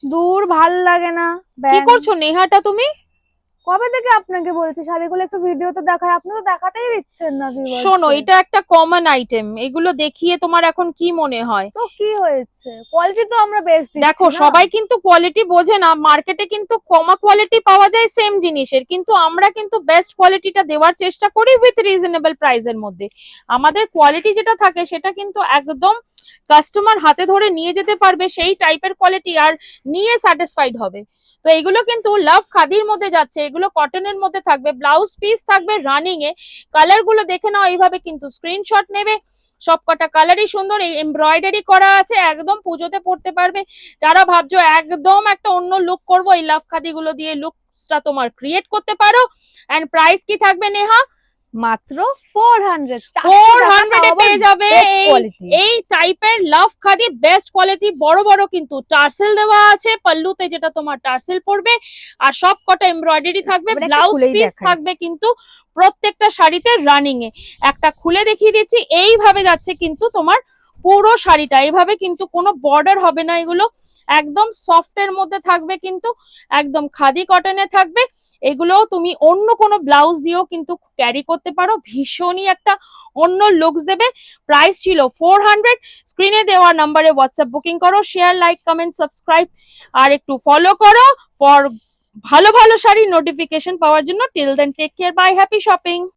দূর ভাল লাগে না। কি করছো নেহাটা তুমি? কবে থেকে আপনাকে বলছি শাড়িগুলো একটু ভিডিওতে দেখায়, আপনি তো দেখাতেই দিচ্ছেন না শোনো, ভিউয়ার্সকে। এটা একটা কমন আইটেম, এগুলো দেখিয়ে তোমার এখন কি মনে হয়? তো কি হয়েছে, কোয়ালিটি তো আমরা বেস্ট দেখো, দিচ্ছি না। সবাই কিন্তু কোয়ালিটি বোঝে না, মার্কেটে কিন্তু কমা কোয়ালিটি পাওয়া যায় সেম জিনিসের, কিন্তু আমরা কিন্তু বেস্ট কোয়ালিটিটা দেওয়ার চেষ্টা করি উইথ রিজনেবল প্রাইসের মধ্যে। আমাদের কোয়ালিটি যেটা থাকে সেটা কিন্তু একদম কাস্টমার হাতে ধরে নিয়ে যেতে পারবে সেই টাইপের কোয়ালিটি, আর নিয়ে স্যাটিসফাইড হবে। তো এগুলো কিন্তু লাভ খাদির মধ্যে যাচ্ছে, এগুলো কটনের মধ্যে থাকবে, ব্লাউজ পিস থাকবে রানিং এ। কালার গুলো দেখে নাও, এইভাবে কিন্তু স্ক্রিনশট নেবে। সবকটা কালারই সুন্দর, এই এমব্রয়ডারি করা আছে, একদম পুজোতে পড়তে পারবে। যারা ভাবছো একদম একটা অন্য লুক করবো, এই লাভ খাদি গুলো দিয়ে লুকসটা তোমার ক্রিয়েট করতে পারো। এন্ড প্রাইস কি থাকবে নেহা? মাত্র 400, 400 এ পেয়ে যাবে বেস্ট এই কোয়ালিটি। এই টাইপের লাভ খাদি বেস্ট কোয়ালিটি। বড় বড় কিন্তু টার্সেল দেওয়া আছে পাল্লুতে, যেটা তোমার টার্সেল পড়বে, আর সব কটা এমব্রয়ডারি থাকবে, ব্লাউজ পিস থাকবে কিন্তু প্রত্যেকটা শাড়িতে রানিং এ। একটা খুলে দেখিয়ে দিচ্ছি, এইভাবে যাচ্ছে কিন্তু তোমার পুরো শাড়িটা, এইভাবে কিন্তু কোনো বর্ডার হবে না, এগুলো একদম সফট এর মধ্যে থাকবে, কিন্তু একদম খাদি কটনে থাকবে। এগুলো তুমি অন্য কোনো ব্লাউজ দিয়েও কিন্তু ক্যারি করতে পারো, ভীষণই একটা অন্য লুকস দেবে। প্রাইস ছিল 400। স্ক্রিনে দেওয়া নাম্বারে হোয়াটসঅ্যাপ বুকিং করো, শেয়ার, লাইক, কমেন্ট, সাবস্ক্রাইব আর একটু ফলো করো ফর ভালো ভালো শাড়ি নোটিফিকেশন পাওয়ার জন্য। Till then take care, bye, happy shopping.